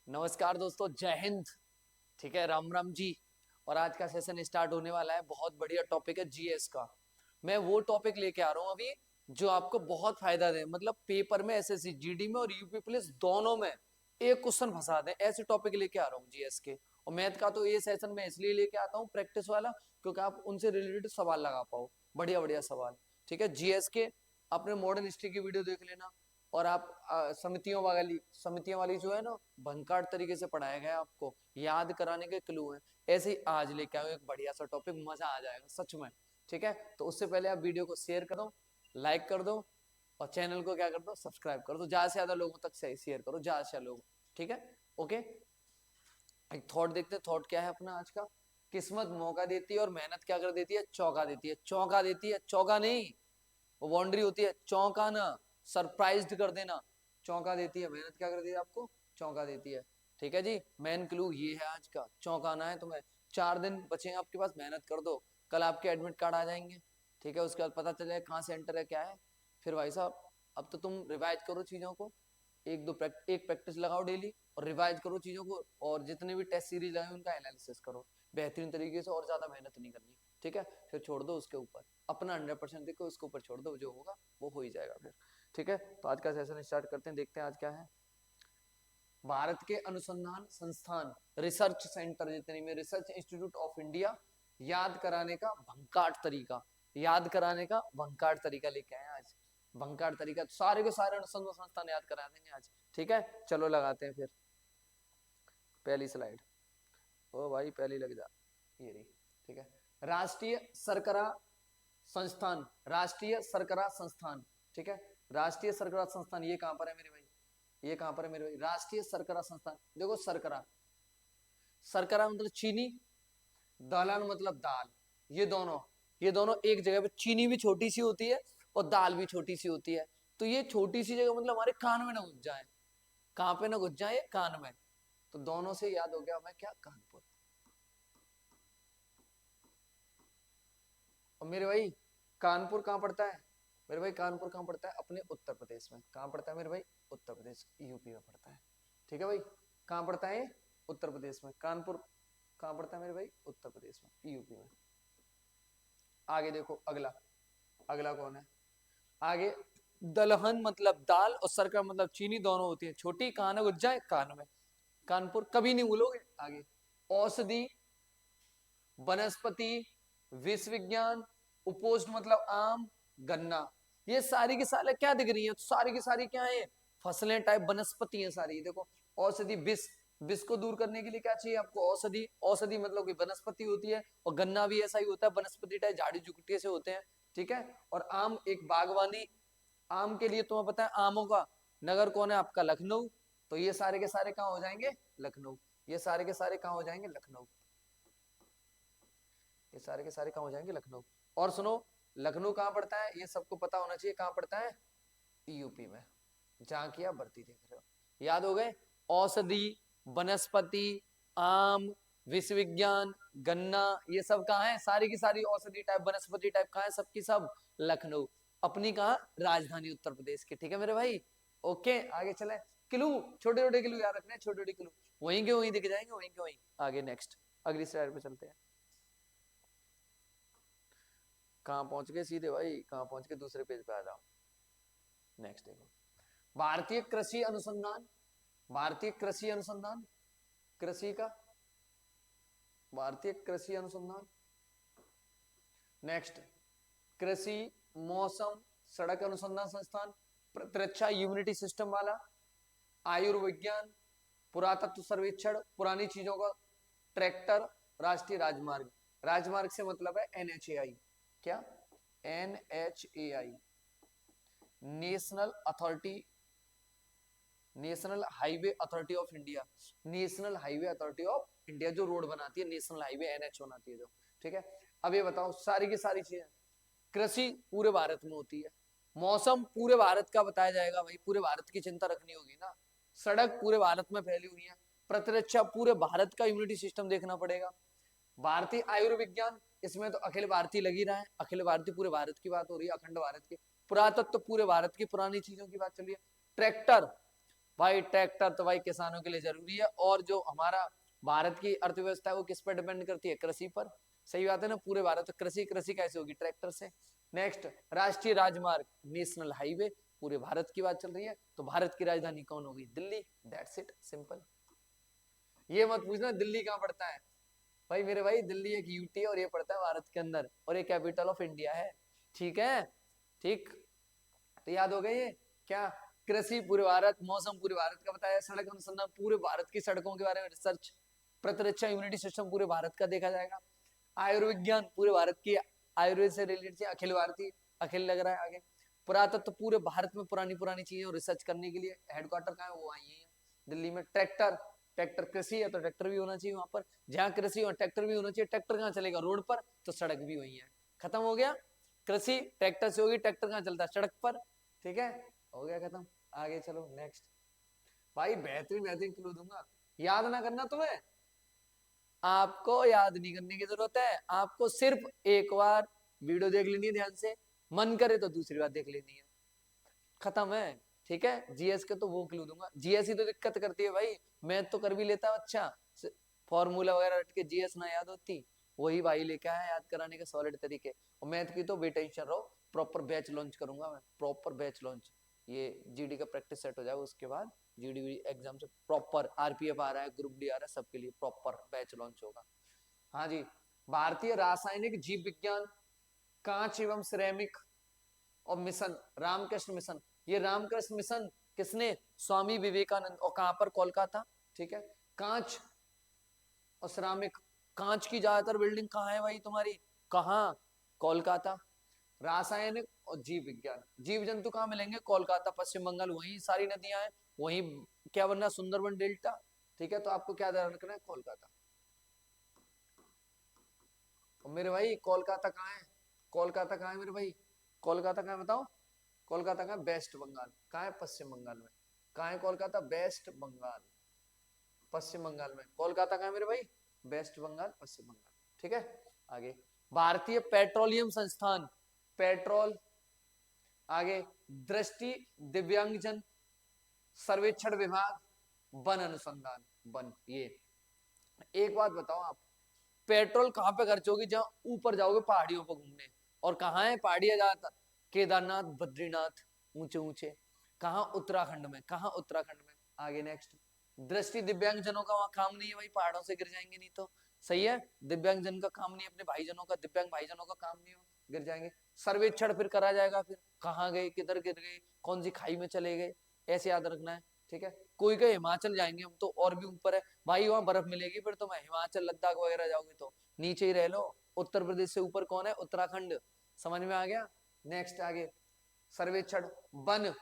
नमस्कार दोस्तों, जय हिंद। ठीक है, राम राम जी। और आज का सेशन स्टार्ट होने वाला है। बहुत बढ़िया टॉपिक है जीएस का। मैं वो टॉपिक लेके आ रहा हूँ अभी जो आपको बहुत फायदा दे, मतलब पेपर में एसएससी जीडी में और यूपी पुलिस दोनों में एक क्वेश्चन फंसा दे, ऐसे टॉपिक लेके आ रहा हूँ जीएस के। और मैथ का तो ये सेशन मैं इसलिए लेके आता हूँ प्रैक्टिस वाला, क्योंकि आप उनसे रिलेटेड सवाल लगा पाओ, बढ़िया बढ़िया सवाल। ठीक है, जीएस के अपने मॉडर्न हिस्ट्री की वीडियो देख लेना। और आप समितियों वाली जो है ना, भंकाट तरीके से पढ़ाया गया है, आपको याद कराने के क्लू हैं। ऐसे ही आज लेके आऊँ एक बढ़िया सा टॉपिक, मजा आ जाएगा सच में। ठीक है, तो उससे पहले आप वीडियो को शेयर कर दो, लाइक कर दो, और चैनल को क्या कर दो, सब्सक्राइब कर दो। ज्यादा से ज्यादा लोगों तक से शेयर करो, ज्यादा से ज्यादा लोग। ठीक है, ओके। एक थॉट देखते हैं, थॉट क्या है अपना आज का। किस्मत मौका देती है और मेहनत क्या कर देती है, चौंका देती है। चौंका देती है, चौंका नहीं। वो बाउंड्री होती है चौंकाना, सरप्राइज्ड कर देना। चौंका देती है, मेहनत क्या कर देती है आपको, चौंका देती है। ठीक है जी, मेन क्लू ये है आज का, चौंकाना है तुम्हें। 4 दिन बचे हैं आपके पास, मेहनत कर दो। कल आपके एडमिट कार्ड आ जाएंगे। ठीक है, उसके बाद पता चले कहाँ से एंटर है, क्या है। फिर भाई साहब, अब तो तुम रिवाइज करो चीजों को। एक प्रैक्टिस लगाओ डेली, और रिवाइज करो चीजों को। और जितने भी टेस्ट सीरीज लगाए उनका एनालिसिस करो बेहतरीन तरीके से, और ज्यादा मेहनत नहीं करनी। ठीक है, फिर छोड़ दो उसके ऊपर, अपना 100% देखो, उसके ऊपर छोड़ दो, जो होगा वो हो ही जाएगा फिर। ठीक है, तो आज का सेशन स्टार्ट करते हैं, देखते हैं आज क्या है। भारत के अनुसंधान संस्थान, रिसर्च सेंटर जितने में, रिसर्च इंस्टीट्यूट ऑफ इंडिया, याद कराने का भंकाट तरीका। याद कराने का भंकाट तरीका लेके आए आज। भंकाट तरीका, सारे के सारे अनुसंधान संस्थान याद करा देंगे आज। ठीक है, चलो लगाते हैं फिर पहली स्लाइड। ओ भाई, पहली लग जा, ये रही। ठीक है, राष्ट्रीय सरकरा संस्थान, राष्ट्रीय सरकरा संस्थान। ठीक है, राष्ट्रीय सरकरा संस्थान ये कहां पर है मेरे भाई, ये कहां पर है मेरे भाई, राष्ट्रीय सरकरा संस्थान। देखो सरकरा, सरकरा मतलब चीनी, दलहन मतलब दाल। ये दोनों एक जगह पे, चीनी भी छोटी सी होती है और दाल भी छोटी सी होती है। तो ये छोटी सी जगह मतलब हमारे कान में ना घुस जाए। कहां पे ना घुस जाए, कान में। तो दोनों से याद हो गया हमें क्या, कानपुर। और मेरे भाई, कानपुर कहाँ पड़ता है मेरे भाई, कानपुर कहाँ पड़ता है, अपने उत्तर प्रदेश में। कहाँ पड़ता है मेरे भाई, उत्तर प्रदेश, यूपी में पड़ता है। ठीक है भाई, कहाँ पड़ता है, उत्तर प्रदेश में। कानपुर कहाँ पड़ता है मेरे भाई, उत्तर प्रदेश में, यूपी में। आगे देखो अगला, अगला कौन है आगे। दलहन मतलब दाल, और सरका मतलब चीनी, दोनों होती है छोटी। कान घुस जाए, कान में। कानपुर कभी नहीं भूलोगे। आगे, औषधि, वनस्पति, विश्व विज्ञान, उपोष्ण मतलब आम, गन्ना। ये सारी की सारी क्या दिख रही है, तो सारी की सारी क्या है, फसलें टाइप वनस्पति है सारी। देखो, औषधि, विष, विष को दूर करने के लिए क्या चाहिए आपको, औषधि। औषधि मतलब कि वनस्पति होती है, और गन्ना भी ऐसा ही होता है, वनस्पति टाइप, झाड़ी झुकटी से होते हैं। ठीक है, और आम एक बागवानी। आम के लिए तुम्हें पता है, आमों का नगर कौन है आपका, लखनऊ। तो ये सारे के सारे कहाँ हो जाएंगे, लखनऊ। ये सारे के सारे कहाँ हो जाएंगे, लखनऊ। ये सारे के सारे कहाँ हो जाएंगे, लखनऊ। और सुनो, लखनऊ कहाँ पड़ता है, ये सबको पता होना चाहिए, कहाँ पड़ता है, यूपी में। जहां की आप भर्ती देख रहे हो, याद हो गए। औषधि, वनस्पति, आम, विश्व विज्ञान, गन्ना, ये सब कहाँ है, सारी की सारी औषधि टाइप, वनस्पति टाइप कहाँ है, सबकी सब लखनऊ। अपनी कहाँ, राजधानी उत्तर प्रदेश की। ठीक है मेरे भाई, ओके। आगे चले, क्लू, छोटे छोटे क्लू याद रखने, छोटे छोटे क्लू वहीं के वहीं दिख जाएंगे, वहीं के वहीं। आगे नेक्स्ट, अगली स्लाइड पे चलते हैं। कहाँ पहुंच गए सीधे भाई, कहाँ पहुंच गए, दूसरे पेज पे आ जाओ। नेक्स्ट देखो, भारतीय कृषि अनुसंधान, भारतीय कृषि अनुसंधान, कृषि का, भारतीय कृषि अनुसंधान। नेक्स्ट, कृषि, मौसम, सड़क अनुसंधान संस्थान, प्रतिरक्षा इम्यूनिटी सिस्टम वाला, आयुर्विज्ञान, पुरातत्व सर्वेक्षण, पुरानी चीजों का, ट्रैक्टर, राष्ट्रीय राजमार्ग। राजमार्ग से मतलब है एनएचएआई। क्या, NHAI, national authority, national highway authority of India. National highway authority of India जो रोड बनाती है, नेशनल हाईवे एनएच बनाती है जो। ठीक है, अब ये बताओ, सारी की सारी चीजें, कृषि पूरे भारत में होती है, मौसम पूरे भारत का बताया जाएगा भाई, पूरे भारत की चिंता रखनी होगी ना। सड़क पूरे भारत में फैली हुई है, प्रतिरक्षा पूरे भारत का इम्यूनिटी सिस्टम देखना पड़ेगा। भारतीय आयुर्विज्ञान, इसमें तो अखिल भारतीय लग ही रहा है, अखिल भारतीय पूरे भारत की बात हो रही है, अखंड भारत की। पुरातत्व पूरे भारत की पुरानी चीजों की बात चल रही है। ट्रैक्टर, भाई ट्रैक्टर तो भाई किसानों के लिए जरूरी है, और जो हमारा भारत की अर्थव्यवस्था है वो किस पर डिपेंड करती है? कृषि पर। सही बात है ना, पूरे भारत कृषि, कृषि कैसे होगी? ट्रैक्टर से। नेक्स्ट, राष्ट्रीय राजमार्ग, नेशनल हाईवे, पूरे भारत की बात चल रही है, तो भारत की राजधानी कौन होगी? दिल्ली। That's it, simple. ये मत पूछना दिल्ली कहाँ पड़ता है, भाई मेरे भाई दिल्ली एक यूटी है और ये पड़ता है भारत के अंदर, और ये कैपिटल ऑफ इंडिया है। ठीक है, ठीक, तो याद हो गए ये क्या? कृषि पूरे भारत, मौसम पूरे भारत का बताया, सड़क अनुसंधान पूरे भारत की सड़कों के बारे में रिसर्च, प्रतिरक्षा इम्यूनिटी सिस्टम पूरे भारत का देखा जाएगा, आयुर्विज्ञान पूरे भारत की, आयुर्वेद से रिलेटेड, अखिल भारतीय, अखिल लग रहा है आगे, पुरातत्व पूरे भारत में पुरानी पुरानी चीजें रिसर्च करने के लिए हेडक्वार्टर कहाँ है? वो आई है दिल्ली में। ट्रैक्टर, ट्रैक्टर कृषि है तो ट्रैक्टर भी होना चाहिए वहां पर, जहां कृषि और ट्रैक्टर भी होना चाहिए। ट्रैक्टर कहाँ चलेगा? रोड पर, तो सड़क भी वही है। खत्म हो गया, कृषि ट्रैक्टर से होगी, ट्रैक्टर कहाँ चलता है? सड़क पर। ठीक है, हो गया खत्म। आगे चलो नेक्स्ट। भाई बेहतरीन बेहतरीन क्लू दूंगा, याद ना करना तुम्हें, आपको याद नहीं करने की जरूरत है, आपको सिर्फ एक बार वीडियो देख लेनी है ध्यान से, मन करे तो दूसरी बार देख लेनी है, खत्म है। ठीक है, जीएस के तो वो क्लू दूंगा, जीएस ही तो दिक्कत करती है भाई, मैथ तो कर भी लेता अच्छा, फॉर्मूला वगैरह रट के जीएस ना याद होती, वही भाई लेके आया याद कराने के सॉलिड तरीके। और मैथ की तो बेटेंशन रहो, प्रॉपर बैच लॉन्च करूंगा मैं, प्रॉपर बैच लॉन्च, ये जीडी का प्रैक्टिस सेट हो जाएगा उसके बाद जीडी एग्जाम से प्रॉपर, आरपीएफ आ रहा है, ग्रुप डी आ रहा है, सबके लिए प्रॉपर बैच लॉन्च होगा। हाँ जी, भारतीय रासायनिक जीव विज्ञान, कांच एवं सिरेमिक और मिशन, रामकृष्ण मिशन, ये रामकृष्ण मिशन किसने? स्वामी विवेकानंद। और कहां पर? कोलकाता। ठीक है, कांच और सिरामिक, कांच की ज्यादातर बिल्डिंग कहाँ है भाई तुम्हारी? कहाँ? कोलकाता। रासायनिक और जीव विज्ञान, जीव जंतु कहाँ मिलेंगे? कोलकाता, पश्चिम बंगाल, वहीं सारी नदियां हैं, वहीं क्या बनना? सुंदरबन डेल्टा। ठीक है, तो आपको क्या ध्यान रखना है? कोलकाता। और मेरे भाई कोलकाता कहाँ है? कोलकाता कहाँ है मेरे भाई? कोलकाता कहाँ है बताओ? कोलकाता कहाँ? वेस्ट बंगाल। कहाँ है? पश्चिम बंगाल में। कहाँ है कोलकाता? वेस्ट बंगाल, पश्चिम बंगाल में। कोलकाता कहाँ है मेरे भाई? वेस्ट बंगाल, पश्चिम बंगाल। ठीक है, आगे, भारतीय पेट्रोलियम संस्थान, पेट्रोल, आगे, दृष्टि दिव्यांगजन सर्वेक्षण विभाग, वन अनुसंधान, वन। ये एक बात बताओ आप, पेट्रोल कहां पे खर्च होगी? जहां ऊपर जाओगे पहाड़ियों पर घूमने, और कहाँ है पहाड़ियां ज्यादातर? केदारनाथ, बद्रीनाथ, ऊंचे ऊंचे। कहाँ? उत्तराखंड में। कहाँ? उत्तराखंड में। आगे नेक्स्ट, दृष्टि दिव्यांगजनों का वहां काम नहीं है भाई, पहाड़ों से गिर जाएंगे नहीं तो। सही है, दिव्यांगजन का काम नहीं है, अपने भाईजनों का, दिव्यांग भाईजनों का काम नहीं हो, गिर जाएंगे। सर्वेक्षण फिर करा जाएगा, फिर कहाँ गए, किधर गिर गए, कौन सी खाई में चले गए, ऐसे याद रखना है। ठीक है, कोई कहे हिमाचल जाएंगे हम तो और भी ऊपर है भाई, वहां बर्फ मिलेगी, फिर तो मैं हिमाचल लद्दाख वगैरह जाओगे तो नीचे ही रह लो। उत्तर प्रदेश से ऊपर कौन है? उत्तराखंड। समझ में आ गया? नेक्स्ट आगे, सर्वेक्षण, वन,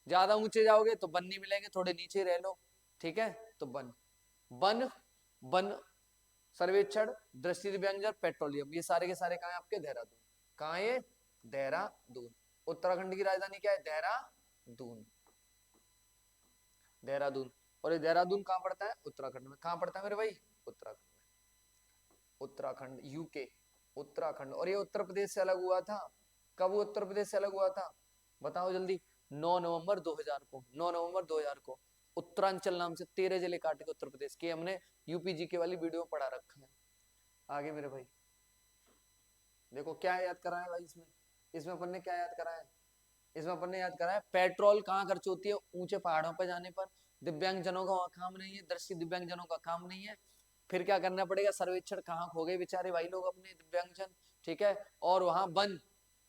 ज्यादा ऊंचे जाओगे तो वन नहीं मिलेंगे, थोड़े नीचे रह लो। ठीक है, तो वन, वन, वन, सर्वेक्षण, दृष्टि दिव्यांगजन, पेट्रोलियम, ये सारे के सारे कहाँ है आपके? देहरादून। कहाँ है ये? देहरादून। उत्तराखंड की राजधानी क्या है? देहरादून, देहरादून। और ये देहरादून कहाँ पड़ता है? उत्तराखंड में। कहाँ पड़ता है मेरे भाई? उत्तराखंड में। उत्तराखंड, यूके, उत्तराखंड। और ये उत्तर प्रदेश से अलग हुआ था, कब उत्तर प्रदेश से अलग हुआ था? बताओ जल्दी। 9 नवंबर 2000 को, 9 नवंबर 2000 को उत्तरांचल नाम से 13 जिले काट के उत्तर प्रदेश के, हमने यूपीजी के वाली वीडियो में पढ़ा रखा है। आगे मेरे भाई देखो क्या याद करा है भाई इसमें, इसमें अपन ने क्या याद करा है? इसमें अपन ने याद करा है पेट्रोल कहाँ खर्च होती है? ऊंचे पहाड़ों पर जाने पर। दिव्यांग जनों का वहां काम नहीं है, दृष्टि दिव्यांग जनों का काम नहीं है। फिर क्या करना पड़ेगा? सर्वेक्षण, कहाँ खो गए बेचारे भाई लोग अपने दिव्यांगजन। ठीक है, और वहां वन,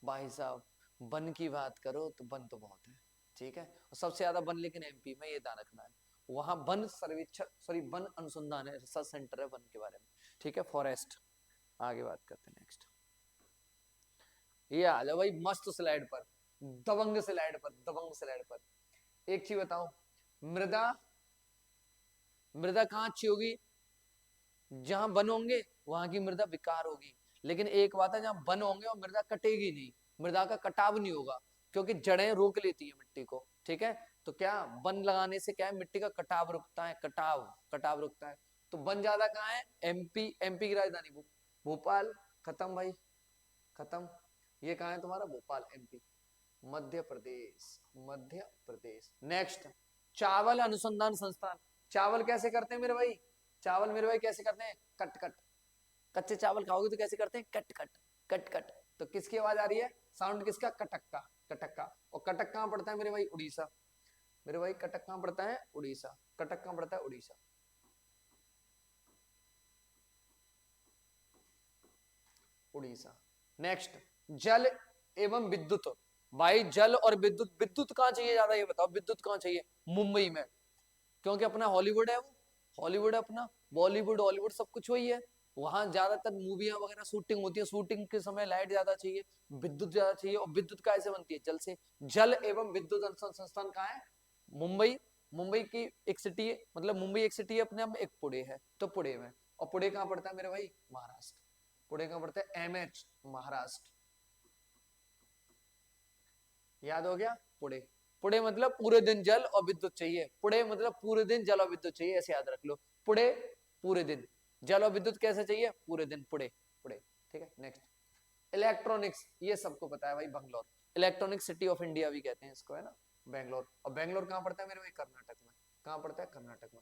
भाई साहब वन की बात करो तो वन तो बहुत है। ठीक है, और सबसे ज्यादा वन लेकिन एमपी में, ये ध्यान रखना है। वहां वन सर्वेक्षण, सॉरी वन अनुसंधान है, रिसर्च सेंटर है वन के बारे में। ठीक है, फॉरेस्ट। आगे बात करते हैं नेक्स्ट। ये आ जाओ भाई मस्त स्लाइड पर, दबंग स्लाइड पर, दबंग स्लाइड पर। एक चीज बताओ, मृदा, मृदा कहाँ अच्छी होगी? जहां वन होंगे वहां की मृदा विकार होगी। लेकिन एक बात है, जहां वन होंगे और मृदा कटेगी नहीं, मृदा का कटाव नहीं होगा, क्योंकि जड़ें रोक लेती है मिट्टी को। ठीक है, तो क्या वन लगाने से क्या है? मिट्टी का कटाव रुकता है, कटाव, कटाव रुकता है। तो वन ज्यादा कहाँ है? एमपी, एमपी की राजधानी भोपाल। खत्म भाई, खत्म। ये कहाँ है तुम्हारा? भोपाल, एमपी। मध्य प्रदेश, मध्य प्रदेश। नेक्स्ट, चावल अनुसंधान संस्थान। चावल कैसे करते हैं मेरे भाई, चावल मेरे भाई कैसे करते हैं, कट कट। कच्चे चावल खाओगे तो कैसे करते हैं, कट कट कट कट। तो किसकी आवाज आ रही है, साउंड किसका, कटक का, कटक का। और कटक कहाँ पड़ता है मेरे भाई, उड़ीसा। मेरे भाई कटक कहाँ पड़ता है, उड़ीसा। कटक कहाँ पड़ता है, उड़ीसा। उड़ीसा। नेक्स्ट, जल एवं विद्युत। भाई जल और विद्युत, विद्युत कहाँ चाहिए ज्यादा, ये बताओ विद्युत कहाँ चाहिए, मुंबई में। क्योंकि अपना हॉलीवुड है वो, हॉलीवुड है अपना, बॉलीवुड हॉलीवुड सब कुछ वही है। वहां ज्यादातर मूवियां वगैरह शूटिंग होती है, शूटिंग के समय लाइट ज्यादा चाहिए, विद्युत ज्यादा चाहिए। और विद्युत कैसे बनती है, जल से। जल एवं विद्युत अनुसंधान संस्थान कहाँ है, मुंबई। मुंबई की एक सिटी है, मतलब मुंबई एक सिटी है अपने आप में, एक पुणे है, तो पुणे में। और पुणे कहाँ पड़ता है मेरे भाई, महाराष्ट्र। पुणे कहाँ पड़ता है, एमएच, महाराष्ट्र। याद हो गया, पुणे। पुणे मतलब पूरे दिन जल और विद्युत चाहिए, पुणे मतलब पूरे दिन जल और विद्युत चाहिए, ऐसे याद रख लो। पुणे पूरे दिन, जल और विद्युत कैसे चाहिए, पूरे दिन, पुणे पुणे। ठीक है, नेक्स्ट, इलेक्ट्रॉनिक्स, ये सबको पता है भाई, Bangalore. Electronic city of India भी कहते हैं इसको, है ना, बैंगलोर। और बैंगलोर कहाँ पड़ता है मेरे भाई, कर्नाटक में। कहाँ पड़ता है, कर्नाटक में।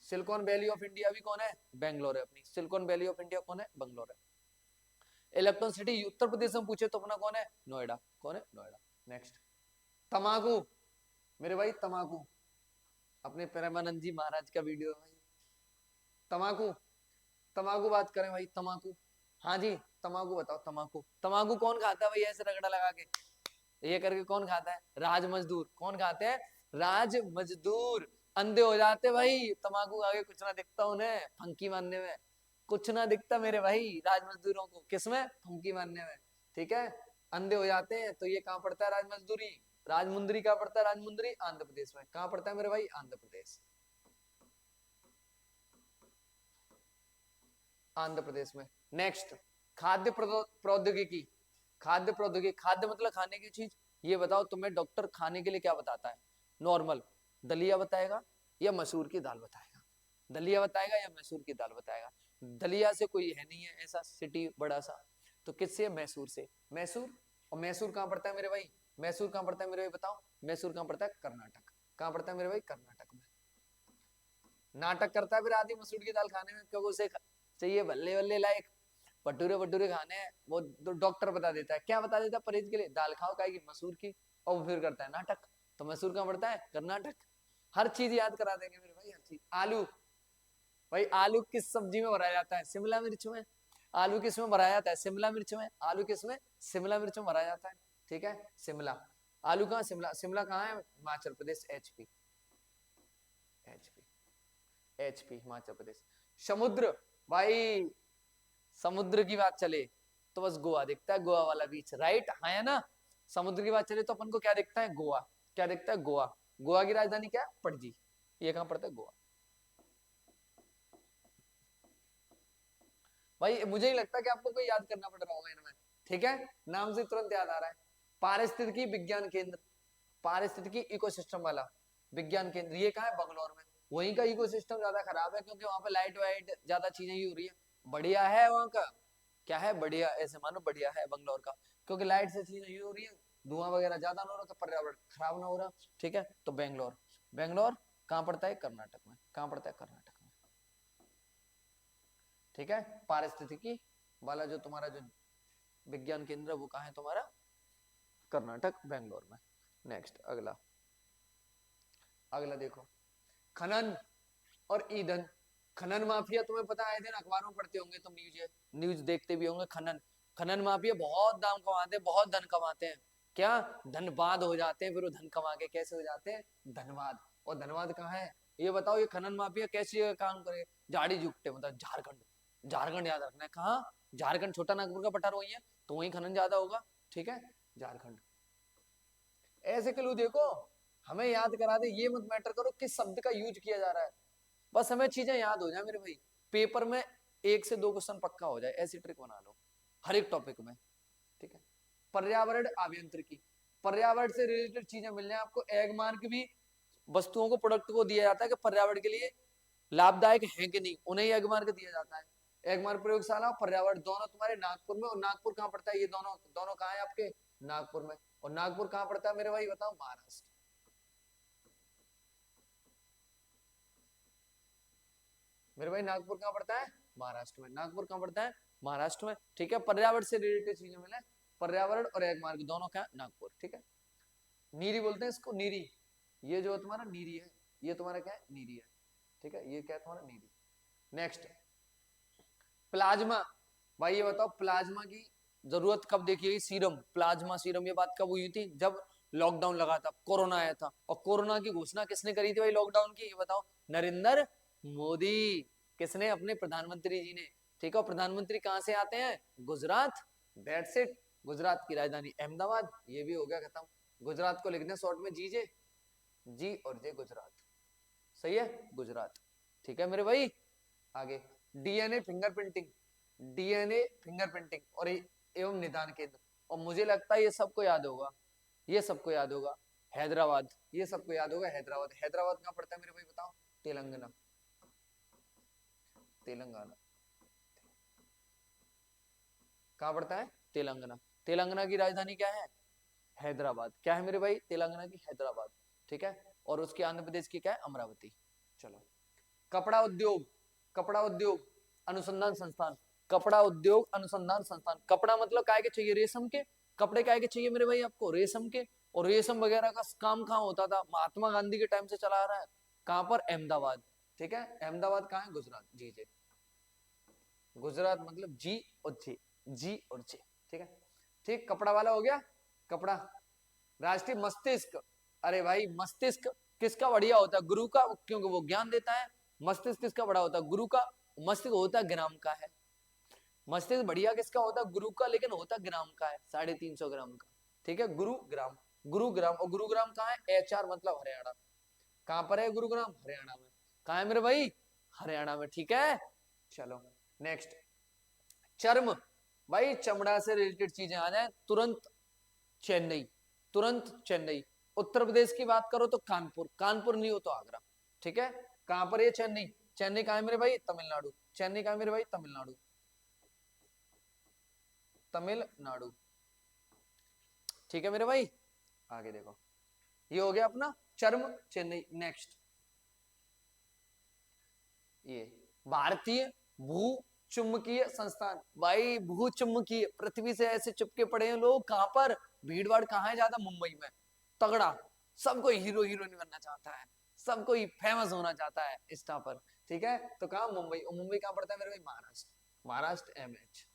सिलिकॉन वैली ऑफ इंडिया भी कौन है, बैंगलोर है अपनी। सिलिकॉन वैली ऑफ इंडिया कौन है, बैंगलोर है। इलेक्ट्रॉन सिटी उत्तर प्रदेश में पूछे तो अपना कौन है, नोएडा। कौन है, नोएडा। नेक्स्ट, तमाकू। मेरे भाई तमाकू, अपने प्रेमानंद जी महाराज का वीडियो है भाई। तमाकू, तमाकू बात करें भाई, तमाकू। हाँ जी, तमाकू बताओ, तमाकू, तमाकू कौन खाता है भाई, ऐसे रगड़ा लगा के ये करके कौन खाता है, राज मजदूर। कौन खाते हैं, राज मजदूर। अंधे हो जाते भाई, तमाकू आगे कुछ ना दिखता उन्हें फंकी मारने में, कुछ ना दिखता मेरे भाई राज मजदूरों को, किसमें, फंकी मारने में। ठीक है, अंधे हो जाते हैं। तो ये कहाँ पड़ता है, राज मजदूरी। राजमुंदरी कहाँ पड़ता है, राजमुंदरी आंध्र प्रदेश में। कहाँ पड़ता है मेरे भाई, आंध्र प्रदेश, आंध्र प्रदेश में। नेक्स्ट, खाद्य प्रौद्योगिकी। खाद्य प्रौद्योगिकी, खाद्य मतलब खाने की चीज। ये बताओ तुम्हें डॉक्टर खाने के लिए क्या बताता है, नॉर्मल दलिया बताएगा या मसूर की दाल बताएगा, दलिया बताएगा या मैसूर की दाल बताएगा। दलिया से कोई है नहीं है ऐसा सिटी बड़ा सा, तो किससे, मैसूर से। मैसूर, और मैसूर कहाँ पड़ता है मेरे भाई, मैसूर कहाँ पड़ता है मेरे भाई बताओ, मैसूर कहाँ पड़ता है, कर्नाटक। कहाँ पड़ता है मेरे भाई, कर्नाटक में। नाटक करता है फिर आदि मसूर की दाल खाने में, क्योंकि उसे चाहिए बल्ले बल्ले लायक भटूरे भटूरे खाने हैं। वो डॉक्टर बता देता है, क्या बता देता है परहेज के लिए, दाल खाओ का की, मसूर की। और वो फिर करता है नाटक। तो मसूर कहाँ पड़ता है, कर्नाटक। हर चीज याद करा देंगे मेरे भाई, हर चीज। आलू, भाई आलू किस सब्जी में भराया जाता है, शिमला मिर्च में। आलू किस में भराया जाता है, शिमला मिर्च में। आलू किस में, शिमला मिर्च में भराया जाता है। ठीक है, शिमला। आलू कहाँ, शिमला। शिमला कहाँ है, Himachal Pradesh, HP. HP, HP Himachal Pradesh. समुद्र, भाई समुद्र की बात चले तो बस गोवा दिखता है, गोवा वाला बीच, राइट, हाँ है ना। समुद्र की बात चले तो अपन को क्या दिखता है, गोवा। क्या दिखता है, गोवा। गोवा की राजधानी क्या है, पणजी। ये कहाँ पड़ता है, गोवा। भाई मुझे नहीं लगता कि आपको कोई याद करना पड़ रहा होगा इनमें। ठीक है, नाम से तुरंत याद आ रहा है। पारिस्थितिकी विज्ञान केंद्र, पारिस्थितिकी इकोसिस्टम वाला विज्ञान केंद्र, ये कहाँ है, बंगलौर में। वहीं का इकोसिस्टम ज्यादा खराब है, क्योंकि वहां पे लाइट वाइट ज्यादा चीजें ही हो रही है। बढ़िया है वहां का, क्या है, बढ़िया, ऐसे मानो बढ़िया है बंगलौर का, क्योंकि लाइट से चीजें ही हो रही है, धुआं वगैरह ज्यादा ना हो रहा, तो पर्यावरण खराब ना हो रहा। ठीक है, तो बेंगलोर, बेंगलोर कहाँ पड़ता है, कर्नाटक में। कहाँ पड़ता है, कर्नाटक में। ठीक है, पारिस्थितिकी वाला जो तुम्हारा जो विज्ञान केंद्र है, वो कहाँ है तुम्हारा, कर्नाटक, बेंगलोर में। नेक्स्ट, अगला, अगला देखो, खनन और ईंधन। खनन माफिया, तुम्हें पता आए दिन अखबारों में पढ़ते होंगे तुम, न्यूज न्यूज देखते भी होंगे। खनन, खनन माफिया बहुत दाम कमाते हैं, बहुत धन कमाते हैं। क्या, धनबाद हो जाते हैं फिर वो धन कमा के, कैसे हो जाते हैं, धनबाद। और धनबाद कहाँ है, ये बताओ, ये खनन माफिया कैसे काम करे, झाड़ी झुकटे, मतलब झारखंड। झारखंड याद रखना है, कहाँ, झारखंड, छोटा नागपुर का पठार वही है, तो वही खनन ज्यादा होगा। ठीक है, झारखंड। ऐसे क्लू देखो, हमें याद करा दे, ये मत मैटर करो किस शब्द का यूज किया जा रहा है, बस हमें चीजें याद हो जाए मेरे भाई। पेपर में 1 से 2 क्वेश्चन पक्का हो जाए, ऐसी ट्रिक बना लो हर एक टॉपिक में। ठीक है, पर्यावरण अभियांत्रिकी, पर्यावरण से रिलेटेड चीजें मिल जाए आपको। एग मार्क भी वस्तुओं को, प्रोडक्ट को दिया जाता है कि पर्यावरण के लिए लाभदायक है कि नहीं, उन्हें एग मार्क दिया जाता है। एग मार्क प्रयोगशाला और पर्यावरण दोनों तुम्हारे नागपुर में। और नागपुर कहाँ पड़ता है, ये दोनों दोनों कहाँ है आपके, नागपुर में। और नागपुर कहाँ पड़ता है मेरे भाई बताओ, महाराष्ट्र। मेरे भाई नागपुर कहाँ पड़ता है? महाराष्ट्र में। नागपुर कहाँ पड़ता है? महाराष्ट्र में। ठीक है, पर्यावरण से रिलेटेड चीजें मिले, पर्यावरण और एक मार्ग दोनों क्या? नागपुर। ठीक है, नीरी बोलते हैं इसको, नीरी। ये जो तुम्हारा नीरी है, ये तुम्हारा क्या है? नीरी है। ठीक है, ये क्या है तुम्हारा? नीरी। Next, plasma. भाई ये बताओ प्लाज्मा की जरूरत कब देखी गई? सीरम, प्लाज्मा सीरम, ये बात कब हुई थी? जब लॉकडाउन लगा था, कोरोना आया था। और कोरोना की घोषणा किसने करी थी भाई लॉकडाउन की? ये बताओ। नरेंद्र मोदी। किसने? अपने प्रधानमंत्री जी ने। ठीक है, प्रधानमंत्री कहां से आते हैं? गुजरात। That's it. गुजरात की राजधानी अहमदाबाद। ये भी हो गया खत्म। गुजरात को लिखते हैं शॉर्ट में जीजे, जी और जे, गुजरात। सही है, गुजरात। ठीक है मेरे भाई, आगे डीएनए फिंगरप्रिंटिंग, डीएनए फिंगरप्रिंटिंग और एवं निदान केंद्र। और मुझे लगता है ये सबको याद होगा, ये सबको याद होगा, हैदराबाद। ये सबको याद होगा, हैदराबाद। हैदराबाद कहाँ पड़ता है मेरे भाई बताओ? तेलंगाना। तेलंगाना कहाँ पड़ता है? तेलंगाना। तेलंगाना की राजधानी क्या है? हैदराबाद। क्या है मेरे भाई? तेलंगाना की हैदराबाद। ठीक है, और उसकी आंध्र प्रदेश की क्या है? अमरावती। चलो, कपड़ा उद्योग, कपड़ा उद्योग अनुसंधान संस्थान, कपड़ा उद्योग अनुसंधान संस्थान। कपड़ा मतलब काय के चाहिए? रेशम के। कपड़े काय के चाहिए मेरे भाई आपको? रेशम के। और रेशम वगैरह का काम कहाँ होता था? महात्मा गांधी के टाइम से चला आ रहा है। कहां पर? अहमदाबाद। ठीक है, अहमदाबाद कहाँ है? गुजरात। जी जे, गुजरात मतलब जी और जे, जी और जे। ठीक है, ठीक, कपड़ा वाला हो गया। कपड़ा। राष्ट्रीय मस्तिष्क। अरे भाई मस्तिष्क किसका बढ़िया होता है? गुरु का, क्योंकि वो ज्ञान देता है। मस्तिष्क किसका बड़ा होता है? गुरु का। मस्तिष्क होता है ग्राम का है। मस्तिष्क बढ़िया किसका होता है? गुरु का, लेकिन होता ग्राम का है, 350 ग्राम का। ठीक है, गुरु ग्राम, गुरु ग्राम। और गुरु ग्राम कहाँ है? एचआर मतलब हरियाणा। कहां पर है गुरुग्राम? हरियाणा में। कहा है मेरे भाई? हरियाणा में। ठीक है, चलो नेक्स्ट, चर्म। भाई चमड़ा से रिलेटेड चीजें आ जाए तुरंत, चेन्नई, तुरंत चेन्नई। उत्तर प्रदेश की बात करो तो कानपुर, कानपुर नहीं हो तो आगरा। ठीक है, कहां पर ये चेन्नई? चेन्नई कहां है मेरे भाई? तमिलनाडु। चेन्नई कहां है मेरे भाई? तमिलनाडु, तमिलनाडु। ठीक है मेरे भाई, आगे देखो, ये हो गया अपना चर्म, चेन्नई। नेक्स्ट, ये भारतीय भू चुंबकीय संस्थान। भाई भू चुंबकीय, पृथ्वी से ऐसे चिपके पड़े हैं लोग। कहां पर? भीड़ भाड़ कहां है ज्यादा? मुंबई में। तगड़ा, सबको हीरो हीरोइन बनना चाहता है, सबको ही फेमस होना चाहता है इंस्टा पर। ठीक है, तो कहा? मुंबई। और मुंबई कहां पड़ता है मेरे भाई? महाराष्ट्र। Maharashtra MH,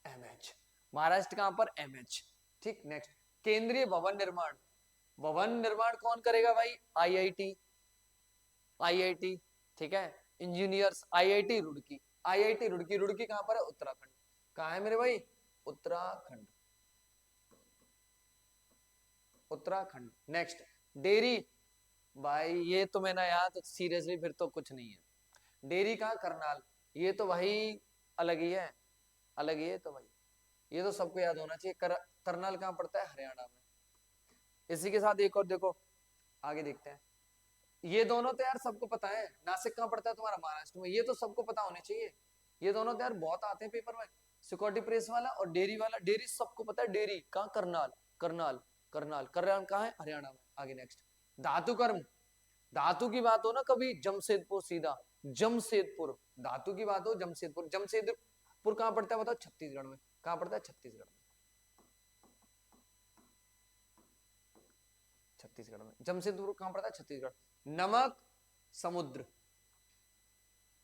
MH. महाराष्ट्र कहां पर? एमएच। ठीक, नेक्स्ट, केंद्रीय भवन निर्माण। भवन निर्माण कौन करेगा भाई? IIT, IIT. ठीक है, engineers, IIT Roorkee. IIT Roorkee, Roorkee कहां पर है? उत्तराखंड। कहां है मेरे भाई? उत्तराखंड, उत्तराखंड। Next, dairy. भाई ये तो मैं ना यार, तो सीरियसली फिर तो कुछ नहीं है। डेयरी कहां? करनाल। ये तो भाई अलग ही है, अलग ही है तो भाई, ये तो सबको याद होना चाहिए। करनाल कहां पड़ता है? हरियाणा में। इसी के साथ एक और देखो, आगे देखते हैं। ये दोनों तो यार सबको पता है। नासिक कहाँ पड़ता है तुम्हारा? महाराष्ट्र में। ये तो सबको पता होने चाहिए। ये दोनों तो यार बहुत आते हैं पेपर में, सिक्योरिटी प्रेस वाला और डेयरी वाला। डेयरी सबको पता है। डेयरी कहाँ? करनाल, करनाल, करनाल। करनाल कहाँ है? हरियाणा में। आगे नेक्स्ट, धातु कर्म। धातु की बात हो ना कभी, जमशेदपुर सीधा, जमशेदपुर। धातु की बात हो, जमशेदपुर। जमशेदपुर कहाँ पड़ता है बताओ? छत्तीसगढ़ में। कहाँ पड़ता है? छत्तीसगढ़ में, छत्तीसगढ़ में। जमशेदपुर कहाँ पड़ता है? छत्तीसगढ़। नमक समुद्र,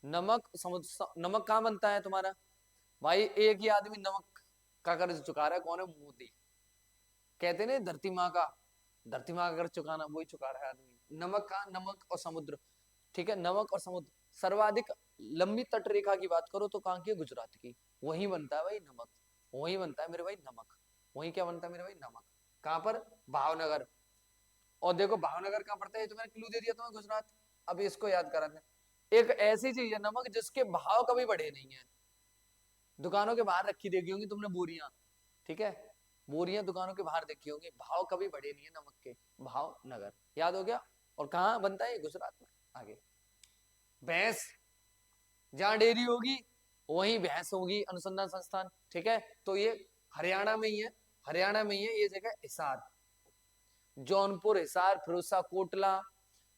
नमक समुद्र। नमक कहाँ बनता है तुम्हारा भाई? एक ही आदमी नमक का कर्ज चुका रहा है, कौन है? मोदी। कहते नहीं धरती माँ का, धरती माँ का कर्ज चुकाना, वही चुका रहा है आदमी। नमक का, नमक और समुद्र। ठीक है, नमक और समुद्र। सर्वाधिक लंबी तट रेखा की बात करो तो कहाँ की है? गुजरात की। वही बनता है भाई नमक, वही बनता है मेरे भाई नमक। वही क्या बनता है मेरे भाई? नमक। कहाँ पर? भावनगर। और देखो भावनगर कहाँ पड़ता है? तो मैंने क्लू दे दिया तुम्हें, गुजरात। अब इसको याद करा दें। एक ऐसी चीज है नमक जिसके भाव कभी बढ़े नहीं है। दुकानों के बाहर रखी देखी होंगी तुमने बोरियां। ठीक है, बोरियां दुकानों के बाहर देखी होंगी, भाव कभी बढ़े नहीं है नमक के। भावनगर, याद हो गया। और कहाँ बनता है? गुजरात में। आगे, भैंस, जहां डेयरी होगी वहीं भैंस होगी, अनुसंधान संस्थान। ठीक है, तो ये हरियाणा में ही है, हरियाणा में ही है ये जगह। हिसार, जौनपुर, हिसार, फिरोजशाह कोटला,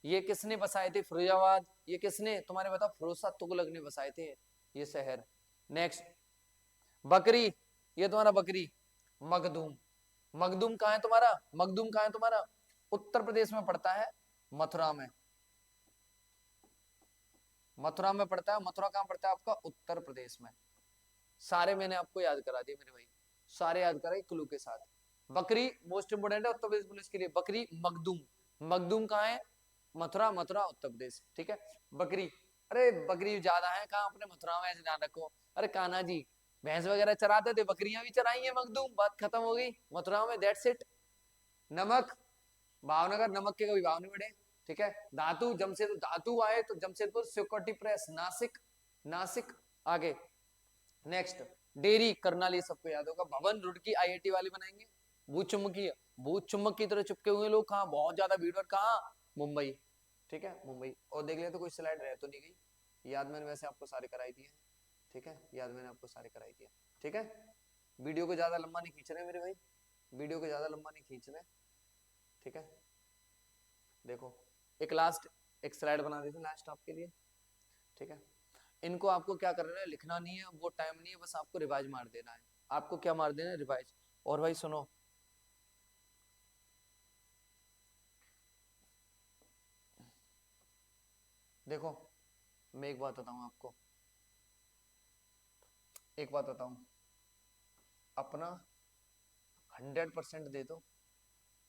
ये किसने बसाए थे? फिरोजाबाद। ये किसने? तुम्हारे बताओ, फिरोज शाह तुगलक ने बसाए थे ये शहर। नेक्स्ट, बकरी, ये तुम्हारा बकरी, मखदूम। मखदूम कहाँ है तुम्हारा? मखदूम कहाँ है तुम्हारा? उत्तर प्रदेश में पड़ता है, मथुरा में। मथुरा में पड़ता है। मथुरा कहाँ पड़ता है आपका? उत्तर प्रदेश में। सारे मैंने आपको याद करा दिए मेरे भाई, सारे याद कराए क्लू के साथ। बकरी मोस्ट इंपोर्टेंट है उत्तर प्रदेश पुलिस के लिए। बकरी, मखदूम। मखदूम कहाँ है? मथुरा। मथुरा उत्तर प्रदेश, ठीक है। बकरी, अरे बकरी ज्यादा है कहाँ अपने मथुरा में, ऐसे ध्यान रखो। अरे कान्हा जी भैंस वगैरह चराते थे, बकरियां भी चराई है मखदूम, बात खत्म हो गई। मथुरा में, दैट्स इट। नमक, भावनगर, नमक के कभी भाव नहीं बढ़े, ठीक है। धातु, जमशेदपुर, धातु आए तो जमशेदपुर, सिक्योरिटी प्रेस, नासिक। नासिक, आगे नेक्स्ट, डेयरी, करनाल, ये सबको याद होगा। भवन, रुड़की, आईआईटी वाले बनाएंगे। भूत चुम्बकीय, भूत चुम्बक की तरह चिपके हुए लोग कहाँ? बहुत ज्यादा भीड़, और कहाँ? मुंबई, ठीक है, मुंबई। और देख ले तो कोई स्लाइड रह तो नहीं गई? याद मैंने वैसे आपको सारे कराई दिए, ठीक है, याद मैंने आपको सारे कराई दिए, ठीक है। वीडियो को ज्यादा लंबा नहीं खींच रहे मेरे भाई, वीडियो को ज्यादा लंबा नहीं खींच रहे, ठीक है। देखो, एक लास्ट, एक स्लाइड बना देते लास्ट आपके लिए, ठीक है। इनको आपको क्या करना है? लिखना नहीं है, वो टाइम नहीं है, बस आपको रिवाइज मार देना है। आपको क्या मार देना है? रिवाइज। और भाई सुनो, देखो मैं एक बात बताऊं आपको, एक बात बताऊं, अपना 100% दे दो,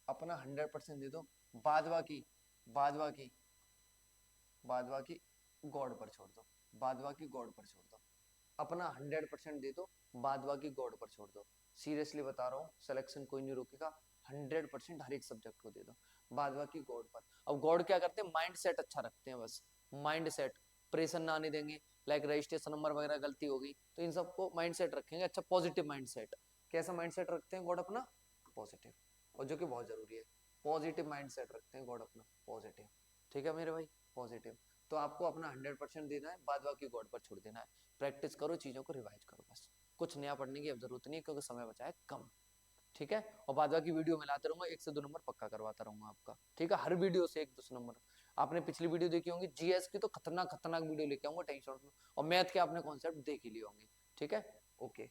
अपना 100% दे दो। बाद बाकी, बाद बाकी, बाद बाकी गॉड पर छोड़ दो, बाद बाकी गॉड पर छोड़ दो। अपना 100% दे दो, बाद बाकी गॉड पर छोड़ दो। सीरियसली बता रहा हूँ, सिलेक्शन कोई नहीं रोकेगा। 100% हर एक सब्जेक्ट को दे दो, बाद बाकी गॉड पर। अब गॉड क्या करते हैं? माइंड सेट अच्छा रखते हैं, बस माइंड सेट, प्रेशर ना आने देंगे। लाइक रजिस्ट्रेशन नंबर वगैरह गलती हो गई तो इन सबको माइंड सेट रखेंगे अच्छा, पॉजिटिव माइंड सेट। कैसा माइंड सेट रखते हैं गॉड अपना? पॉजिटिव, और जो कि बहुत जरूरी है। पॉजिटिव माइंड सेट रखते हैं गॉड अपना, पॉजिटिव, ठीक है मेरे भाई, पॉजिटिव। तो आपको अपना 100% देना है, बाद बाकी गॉड पर छोड़ देना है। प्रैक्टिस करो, चीजों को रिवाइज करो, बस कुछ नया पढ़ने की अब जरूरत नहीं, क्योंकि समय बचा है कम, ठीक है। और बाद बाकी वीडियो में लाते रहूंगा, 1 से 2 नंबर पक्का करवाता रहूंगा आपका, ठीक है। हर वीडियो से 1-2 नंबर। आपने पिछली वीडियो देखी होंगी जीएस की, तो खतरनाक खतरनाक वीडियो लेके आऊंगा, टेंशन में। और मैथ के आपने कॉन्सेप्ट देख ही लिए होंगे, ठीक है, ओके।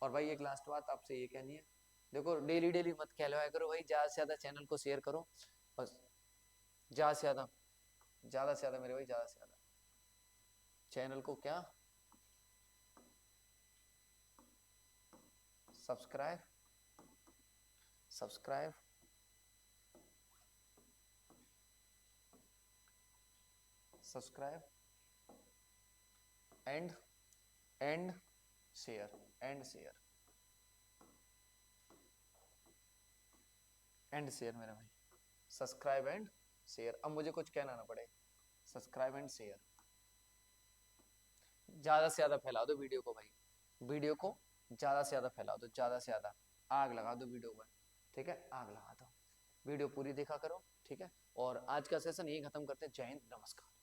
और भाई एक लास्ट बात आपसे ये कहनी है, देखो डेली डेली मत कहलवाया करो भाई, ज्यादा से ज्यादा चैनल को शेयर करो, बस। ज्यादा से ज्यादा, ज्यादा से ज्यादा मेरे भाई, ज्यादा से ज्यादा चैनल को क्या, subscribe, subscribe, subscribe and and share, and share, and share मेरा भाई, सब्सक्राइब एंड शेयर। अब मुझे कुछ कहना ना पड़े, सब्सक्राइब एंड शेयर। ज्यादा से ज्यादा फैला दो वीडियो को भाई, वीडियो को ज्यादा से ज्यादा फैला दो, ज्यादा से ज्यादा आग लगा दो वीडियो पर, ठीक है, आग लगा दो। वीडियो पूरी देखा करो, ठीक है। और आज का सेशन यही खत्म करते हैं। जय हिंद, नमस्कार।